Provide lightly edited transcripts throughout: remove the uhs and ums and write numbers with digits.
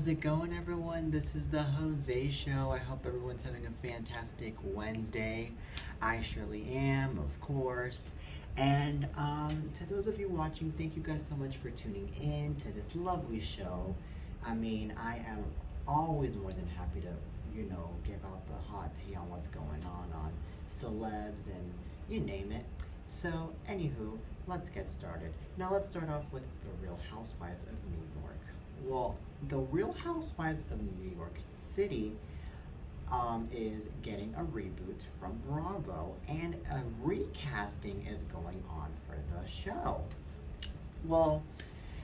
How's it going, everyone? This is the Jose Show. I hope everyone's having a fantastic Wednesday. I surely am, of course. And to those of you watching, thank you guys so much for tuning in to this lovely show. I am always more than happy to, give out the hot tea on what's going on celebs and you name it. So, anywho, let's get started. Now, let's start off with the Real Housewives of New York. Well, the Real Housewives of New York City is getting a reboot from Bravo, and a recasting is going on for the show. Well,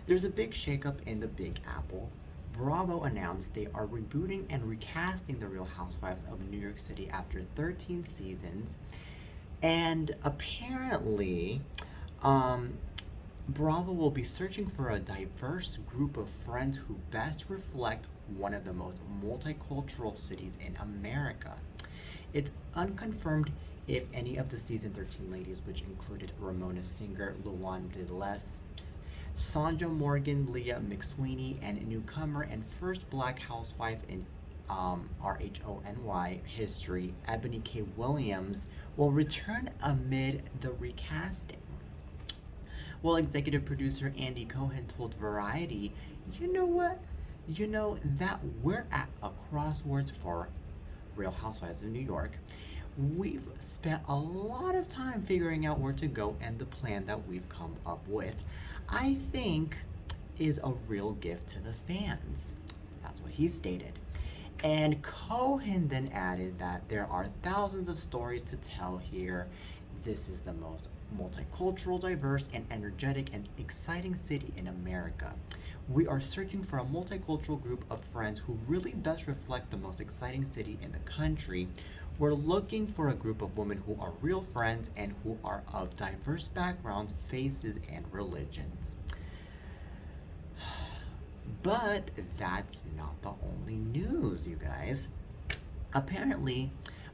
there's a big shakeup in the Big Apple. Bravo announced they are rebooting and recasting the Real Housewives of New York City after 13 seasons, and apparently, um, Bravo will be searching for a diverse group of friends who best reflect one of the most multicultural cities in America. It's unconfirmed if any of the season 13 ladies, which included Ramona Singer, Luan de Lesseps, Sandra Morgan, Leah McSweeney, and newcomer and first black housewife in RHONY history, Ebony K. Williams, will return amid the recasting. Well, executive producer Andy Cohen told Variety, you know what? You know that we're at a crossroads for Real Housewives of New York. We've spent a lot of time figuring out where to go, and the plan that we've come up with, I think, is a real gift to the fans. That's what he stated. And Cohen then added that there are thousands of stories to tell here. This is the most multicultural, diverse, and energetic and exciting city in America. We are searching for a multicultural group of friends who really best reflect the most exciting city in the country. We're looking for a group of women who are real friends and who are of diverse backgrounds, faces, and religions. But that's not the only news, you guys. Apparently,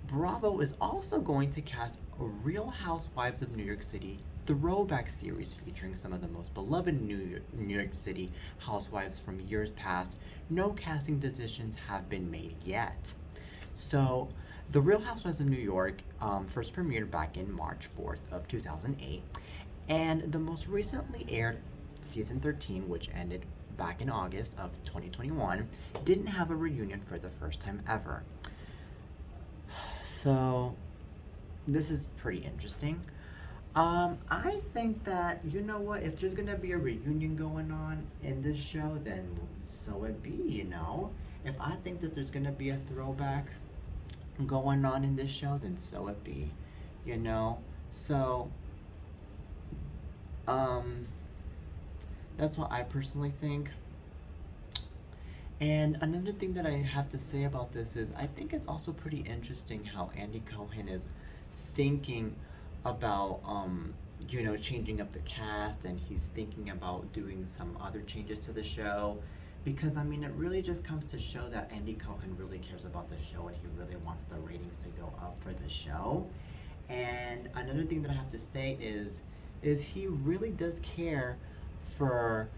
Bravo is also going to cast a Real Housewives of New York City throwback series featuring some of the most beloved New York City housewives from years past. No casting decisions have been made yet. So, the Real Housewives of New York first premiered back in March 4th of 2008, and the most recently aired season 13, which ended back in August of 2021, didn't have a reunion for the first time ever. So, this is pretty interesting. I think that, you know what, if there's gonna be a reunion going on in this show, then so it be. If I think that there's gonna be a throwback going on in this show, then so it be. So, um, that's what I personally think. And another thing that I have to say about this is I think it's also pretty interesting how Andy Cohen is thinking about changing up the cast, and he's thinking about doing some other changes to the show, because it really just comes to show that Andy Cohen really cares about the show, and he really wants the ratings to go up for the show. And another thing that I have to say is he really does care for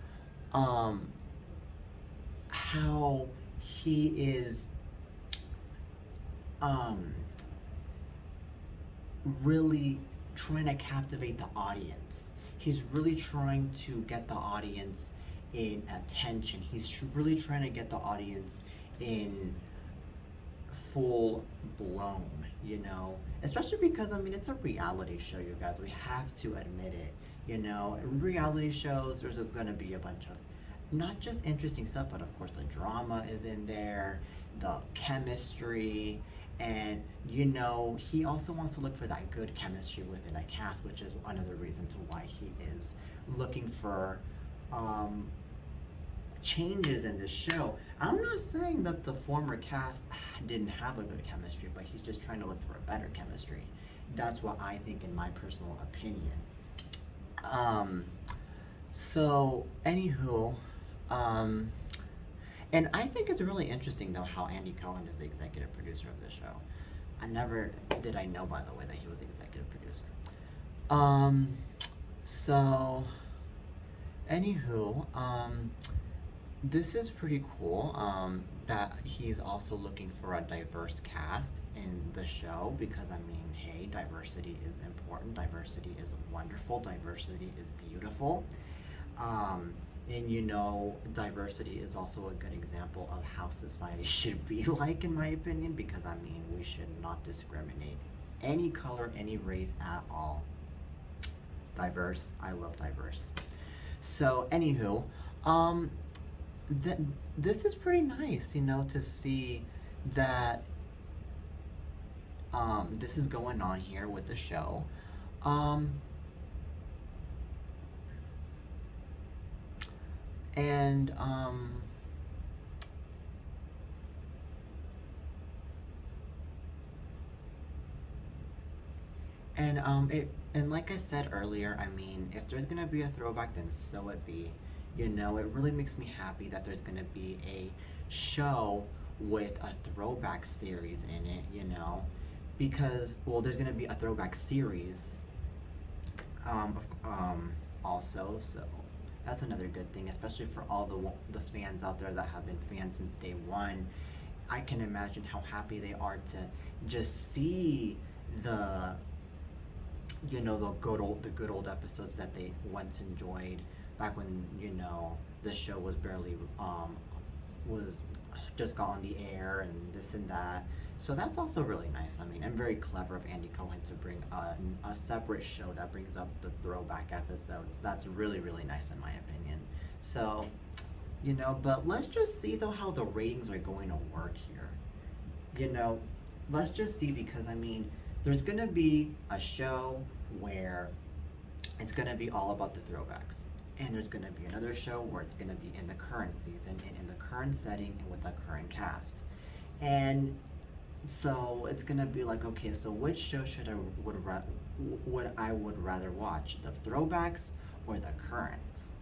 how he is um really trying to captivate the audience. He's really trying to get the audience in attention. He's really trying to get the audience in full blown. Especially because it's a reality show, you guys. We have to admit it. In reality shows, there's going to be a bunch of not just interesting stuff, but of course the drama is in there, the chemistry, and he also wants to look for that good chemistry within a cast, which is another reason to why he is looking for changes in this show. I'm not saying that the former cast didn't have a good chemistry, but he's just trying to look for a better chemistry. That's what I think, in my personal opinion. So anywho, and I think it's really interesting though how Andy Cohen is the executive producer of the show. I never did I know, by the way, that he was the executive producer. So anywho, this is pretty cool. That he's also looking for a diverse cast in the show because I mean, hey, diversity is important. Diversity is wonderful. Diversity is beautiful. Um, and diversity is also a good example of how society should be like, in my opinion, because I mean, we should not discriminate any color, any race at all. Diverse. I love diverse. So, anywho, um, th- this is pretty nice, to see that this is going on here with the show. Um, and and like I said earlier, I mean, if there's gonna be a throwback, then so it be. It really makes me happy that there's gonna be a show with a throwback series in it. Because well, there's gonna be a throwback series. Also, so that's another good thing, especially for all the fans out there that have been fans since day one. I can imagine how happy they are to just see the the good old episodes that they once enjoyed back when the show was barely was just got on the air and this and that. So that's also really nice. I mean, and very clever of Andy Cohen to bring a separate show that brings up the throwback episodes. That's really, really nice in my opinion. So, but let's just see though how the ratings are going to work here. You know, let's just see because I mean, there's going to be a show where it's going to be all about the throwbacks. And there's going to be another show where it's going to be in the current season and in the current setting and with the current cast. And so it's going to be like, okay, so which show would rather watch? The throwbacks or the currents?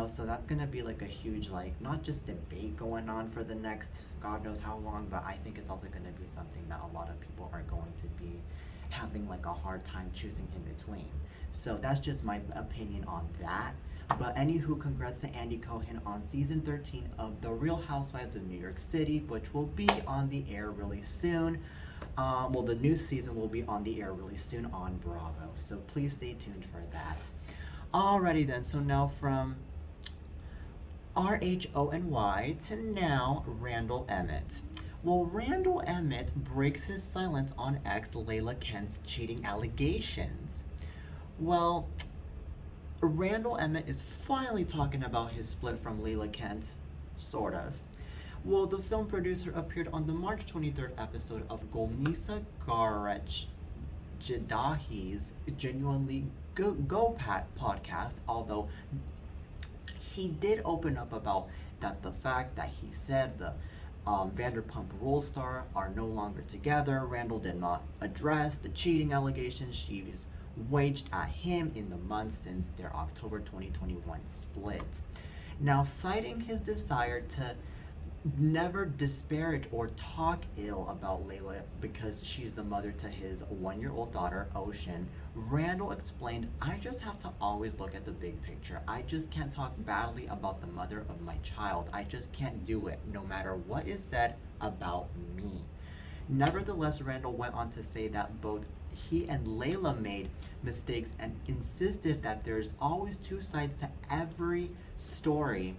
So that's going to be like a huge, like, not just debate going on for the next God knows how long, but I think it's also going to be something that a lot of people are going to be having like a hard time choosing in between. So that's just my opinion on that. But anywho, congrats to Andy Cohen on season 13 of The Real Housewives of New York City, which will be on the air really soon. Well, the new season will be on the air really soon on Bravo. So please stay tuned for that. Alrighty then, so now from RHONY to now Randall Emmett. Well, Randall Emmett breaks his silence on ex Layla Kent's cheating allegations. Well, Randall Emmett is finally talking about his split from Layla Kent, sort of. Well, the film producer appeared on the March 23rd episode of Golnisa Garech Jadahi's Genuinely Go Pat podcast, although he did open up about that the fact that he said the Vanderpump Rules star are no longer together. Randall did not address the cheating allegations she's waged at him in the months since their October 2021 split. Now, citing his desire to never disparage or talk ill about Layla because she's the mother to his 1-year-old daughter, Ocean, Randall explained, I just have to always look at the big picture. I just can't talk badly about the mother of my child. I just can't do it, no matter what is said about me. Nevertheless, Randall went on to say that both he and Layla made mistakes and insisted that there's always two sides to every story.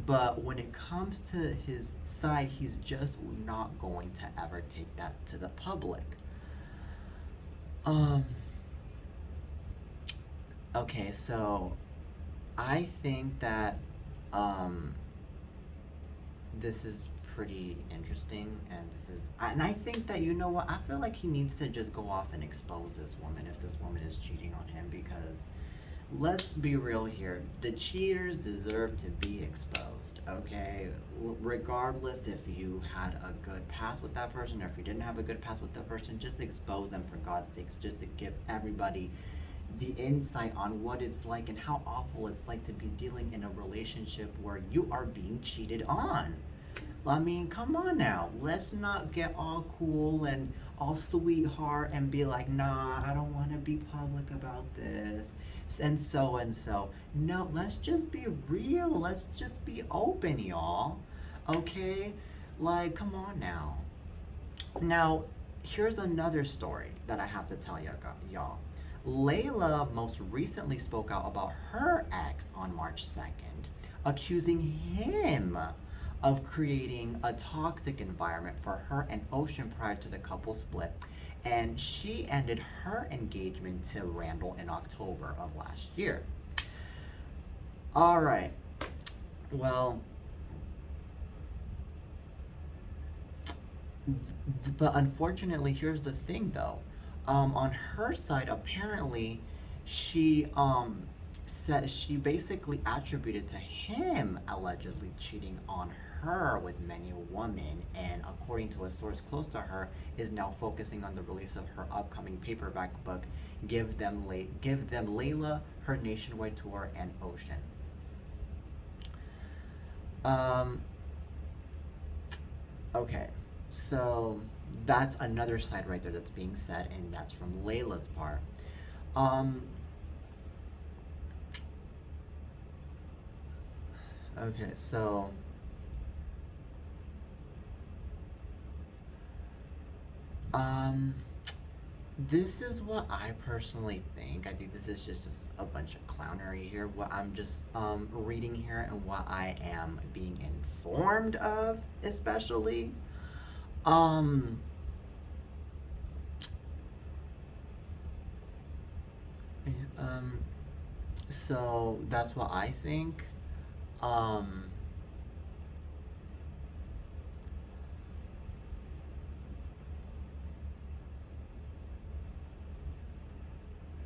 But when it comes to his side, he's just not going to ever take that to the public. Okay, so I think that this is pretty interesting, and I think that I feel like he needs to just go off and expose this woman if this woman is cheating on him, because let's be real here. The cheaters deserve to be exposed, okay? Regardless if you had a good past with that person or if you didn't have a good past with that person, just expose them for God's sakes, just to give everybody the insight on what it's like and how awful it's like to be dealing in a relationship where you are being cheated on. I mean, come on now. Let's not get all cool and all sweetheart and be like, nah, I don't want to be public about this. And so and so. No, let's just be real. Let's just be open, y'all. Okay? Like, come on now. Now, here's another story that I have to tell y'all. Layla most recently spoke out about her ex on March 2nd, accusing him of creating a toxic environment for her and Ocean prior to the couple split. And she ended her engagement to Randall in October of last year. All right. Well, but unfortunately, here's the thing though. On her side, apparently, she said she basically attributed to him allegedly cheating on her with many women, and according to a source close to her, is now focusing on the release of her upcoming paperback book, Give Them Layla, her nationwide tour, and Ocean. Um, okay, so that's another side right there that's being said, and that's from Layla's part. Um, okay, so um, this is what I personally think. I think this is just a bunch of clownery here. What I'm just reading here and what I am being informed of, especially. Um, um, so that's what I think. Um,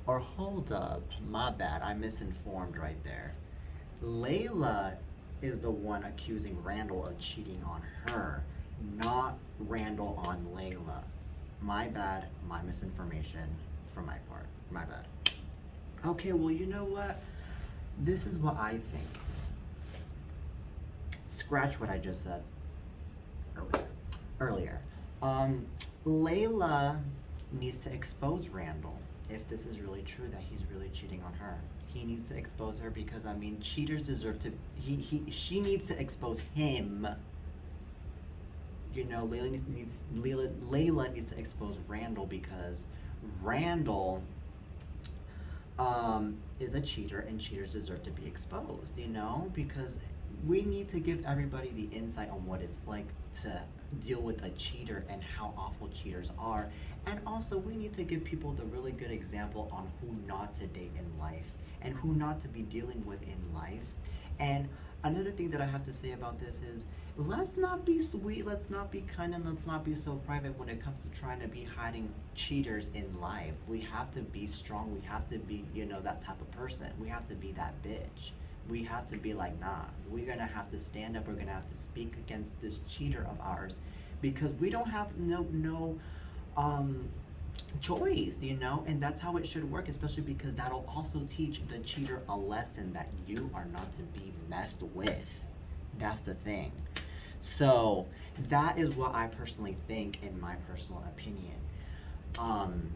or hold up, my bad, I misinformed right there. Layla is the one accusing Randall of cheating on her, not Randall on Layla. My bad, my misinformation from my part. My bad. Okay, well, you know what? This is what I think. Scratch what I just said earlier. Earlier. Um, Layla needs to expose Randall if this is really true that he's really cheating on her. He needs to expose her because I mean cheaters deserve to she needs to expose him. You know, Layla needs to expose Randall because Randall is a cheater and cheaters deserve to be exposed, you know? Because we need to give everybody the insight on what it's like to deal with a cheater and how awful cheaters are. And also, we need to give people the really good example on who not to date in life and who not to be dealing with in life. And another thing that I have to say about this is let's not be sweet, let's not be kind, and let's not be so private when it comes to trying to be hiding cheaters in life. We have to be strong, we have to be, you know, that type of person. We have to be that bitch. We have to be like, nah, we're gonna have to stand up, we're gonna have to speak against this cheater of ours because we don't have no choice, you know, and that's how it should work, especially because that'll also teach the cheater a lesson that you are not to be messed with. That's the thing. So that is what I personally think in my personal opinion. Um,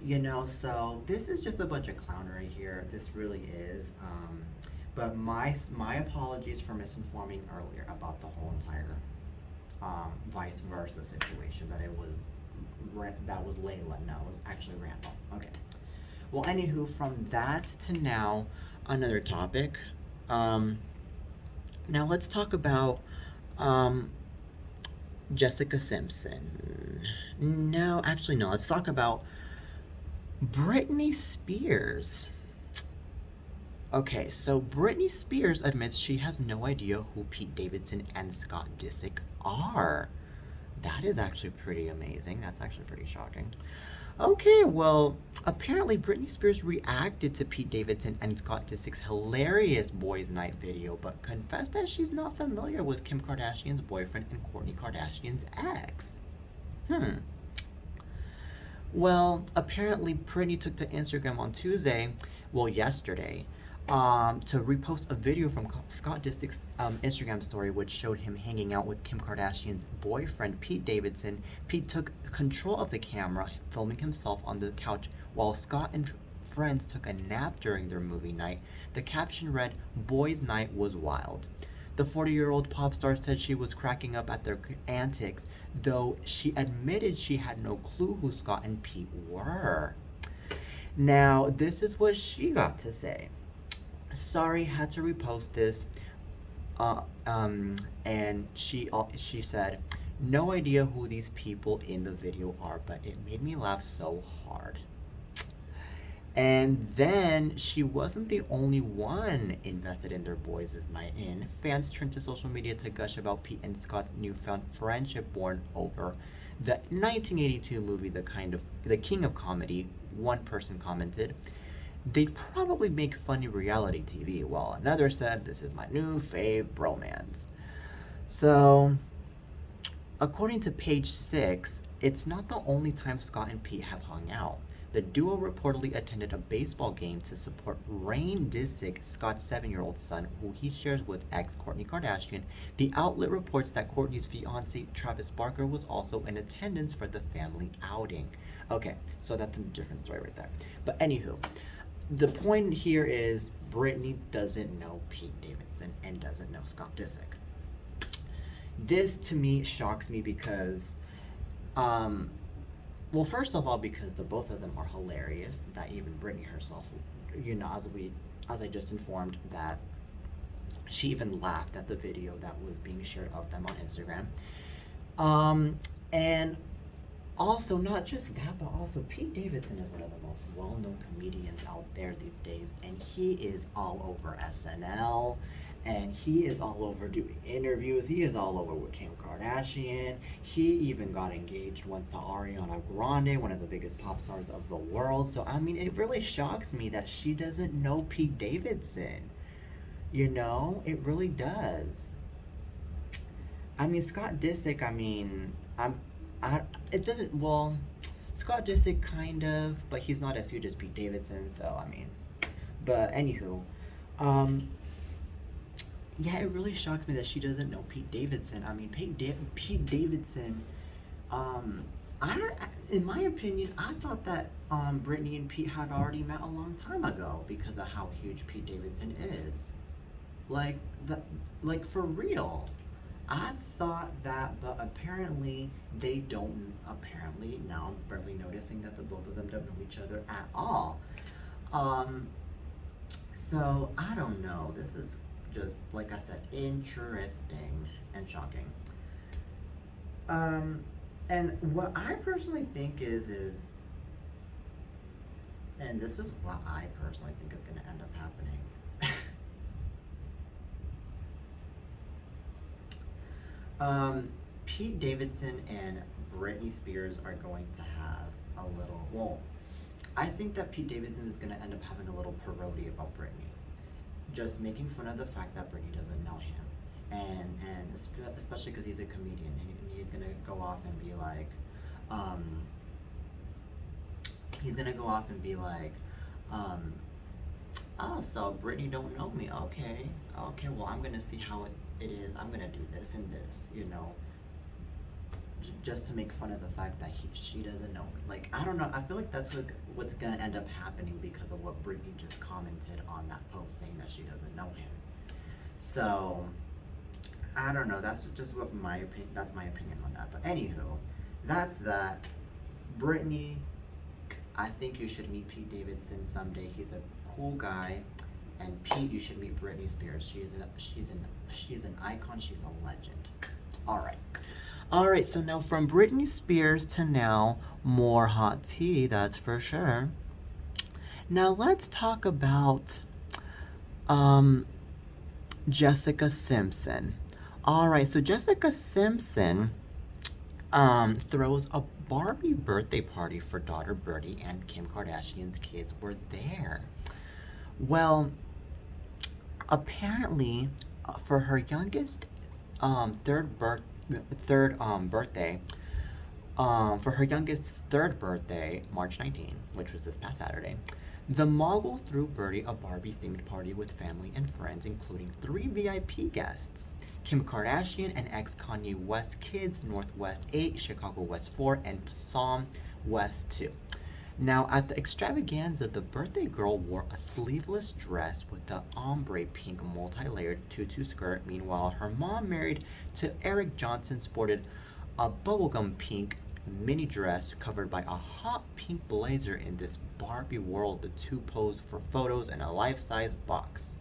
you know, so this is just a bunch of clownery here. This really is. But my apologies for misinforming earlier about the whole entire vice versa situation. That was Layla. No, it was actually Randall. Okay. Well, anywho, from that to now, another topic. Now let's talk about Jessica Simpson. No, actually no. Let's talk about Britney Spears. Okay, so Britney Spears admits she has no idea who Pete Davidson and Scott Disick are. That is actually pretty amazing. That's actually pretty shocking. Okay, well, apparently Britney Spears reacted to Pete Davidson and Scott Disick's hilarious Boys Night video, but confessed that she's not familiar with Kim Kardashian's boyfriend and Kourtney Kardashian's ex. Well, apparently Britney took to Instagram on Tuesday, well, yesterday, to repost a video from Scott Disick's Instagram story, which showed him hanging out with Kim Kardashian's boyfriend, Pete Davidson. Pete took control of the camera, filming himself on the couch while Scott and friends took a nap during their movie night. The caption read, "Boys' night was wild." The 40-year-old pop star said she was cracking up at their antics, though she admitted she had no clue who Scott and Pete were. Now, this is what she got to say. "Sorry, had to repost this." Uh, and she said, "No idea who these people in the video are, but it made me laugh so hard." And then she wasn't the only one invested in their boys' night in. Fans turned to social media to gush about Pete and Scott's newfound friendship born over the 1982 movie, The King of Comedy. One person commented, "They'd probably make funny reality TV," while another said, "This is my new fave bromance." So, according to page 6, it's not the only time Scott and Pete have hung out. The duo reportedly attended a baseball game to support Rain Disick, Scott's 7-year-old son, who he shares with ex Kourtney Kardashian. The outlet reports that Kourtney's fiance, Travis Barker, was also in attendance for the family outing. Okay, so that's a different story right there. But anywho, the point here is Britney doesn't know Pete Davidson and doesn't know Scott Disick. This to me shocks me because well, first of all, because the both of them are hilarious. That even Britney herself, as I just informed, that she even laughed at the video that was being shared of them on Instagram. And also, not just that, but also Pete Davidson is one of the most well-known comedians out there these days, and he is all over SNL, and he is all over doing interviews. He is all over with Kim Kardashian. He even got engaged once to Ariana Grande, one of the biggest pop stars of the world. So, I mean, it really shocks me that she doesn't know Pete Davidson. You know, it really does. I mean, Scott Disick, it doesn't, well, Scott Disick kind of, but he's not as huge as Pete Davidson, so, I mean, but anywho, yeah, it really shocks me that she doesn't know Pete Davidson. I mean, Pete Davidson, in my opinion, I thought that Britney and Pete had already met a long time ago because of how huge Pete Davidson is. Like like for real. I thought that, but apparently they don't. Apparently now I'm barely noticing that the both of them don't know each other at all. Um, so I don't know. This is just, like I said, interesting and shocking. Um, and what I personally think is, and this is what I personally think is going to end up happening. Pete Davidson and Britney Spears are going to have a little. Well, I think that Pete Davidson is going to end up having a little parody about Britney, just making fun of the fact that Britney doesn't know him, and especially because he's a comedian, and he's gonna go off and be like, um, "Oh, so Britney don't know me? Okay, okay. Well, I'm gonna see how it is. I'm gonna do this and this, just to make fun of the fact that she doesn't know me." Like, I don't know. I feel like that's what's gonna end up happening because of what Britney just commented on that post, saying that she doesn't know him. So I don't know. That's just what my opinion. That's my opinion on that. But anywho, that's that. Britney, I think you should meet Pete Davidson someday. He's a cool guy. And Pete, you should meet Britney Spears. She's an icon. She's a legend. All right. All right, so now from Britney Spears to now more hot tea, that's for sure. Now let's talk about um, Jessica Simpson. All right, so Jessica Simpson throws a Barbie birthday party for daughter Birdie, and Kim Kardashian's kids were there. Well, apparently, for her youngest birthday, for her youngest third birthday, March 19, which was this past Saturday, The Mogul threw Birdie a Barbie themed party with family and friends, including three VIP guests: Kim Kardashian and ex Kanye West kids, Northwest 8, Chicago West 4, and Psalm West 2. Now, at the extravaganza, the birthday girl wore a sleeveless dress with the ombre pink multi layered tutu skirt. Meanwhile, her mom, married to Eric Johnson, sported a bubblegum pink mini dress covered by a hot pink blazer. In this Barbie world, the two posed for photos in a life size box.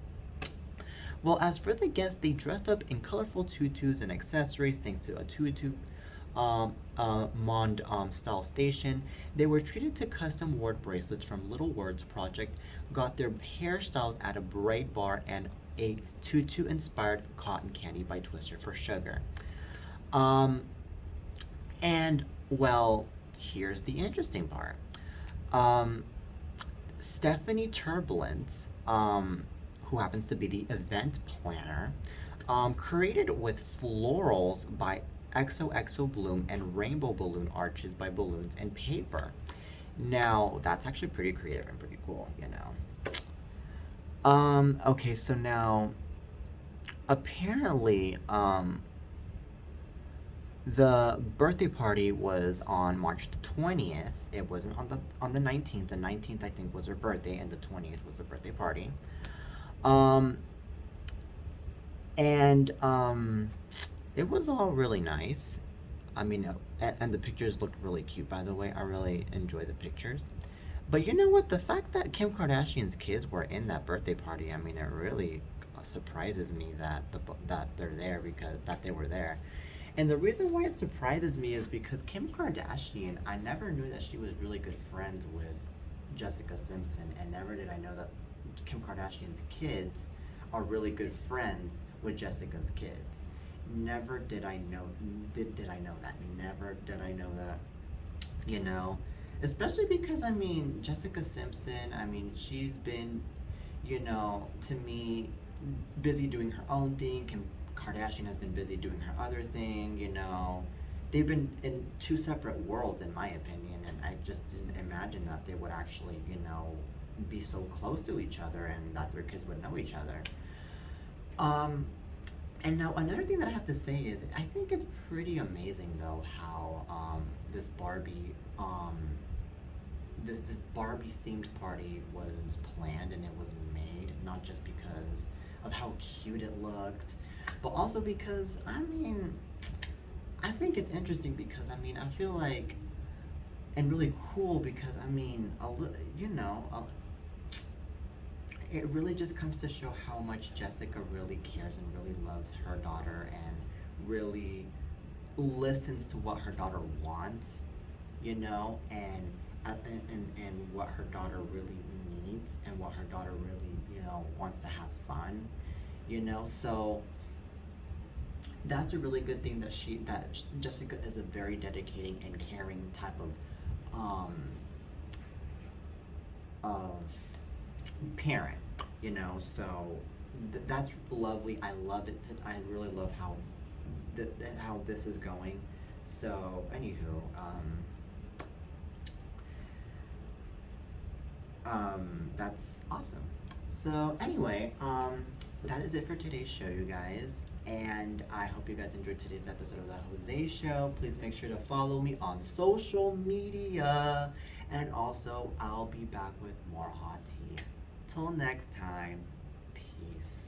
Well, as for the guests, they dressed up in colorful tutus and accessories thanks to a tutu Mond style station. They were treated to custom word bracelets from Little Words Project, got their hairstyles at a braid bar, and a tutu inspired cotton candy by Twister for sugar. Um, and well, here's the interesting part. Um, Stephanie Turbulence, who happens to be the event planner, created with florals by XOXO Bloom and rainbow balloon arches by Balloons and Paper. Now, that's actually pretty creative and pretty cool, you know. Okay, so now, apparently, the birthday party was on March the 20th. It wasn't on the 19th. The 19th, I think, was her birthday, and the 20th was the birthday party. Um, and it was all really nice. I mean, and the pictures looked really cute, by the way. I really enjoy the pictures. But you know what? The fact that Kim Kardashian's kids were in that birthday party, I mean, it really surprises me that that they're there, because that they were there. And the reason why it surprises me is because Kim Kardashian, I never knew that she was really good friends with Jessica Simpson, and never did I know that Kim Kardashian's kids are really good friends with Jessica's kids. Never did I know did I know that. Never did I know that. You know, especially because I mean Jessica Simpson, I mean she's been, you know, to me, busy doing her own thing. Kim Kardashian has been busy doing her other thing, you know. They've been in two separate worlds, in my opinion, and I just didn't imagine that they would actually, you know, be so close to each other and that their kids would know each other. Um, and now another thing that I have to say is I think it's pretty amazing though how this Barbie this Barbie themed party was planned and it was made, not just because of how cute it looked, but also because I mean I think it's interesting because I mean I feel like, and really cool because I mean you know it really just comes to show how much Jessica really cares and really loves her daughter and really listens to what her daughter wants, you know, and what her daughter really needs and what her daughter really, you know, wants to have fun, you know. So that's a really good thing that Jessica is a very dedicating and caring type um of parent, you know. So that's lovely. I love it. I really love how how this is going. So anywho, that's awesome. So anyway, that is it for today's show, you guys. And I hope you guys enjoyed today's episode of the Jose Show. Please make sure to follow me on social media. And also, I'll be back with more hot tea. Till next time, peace.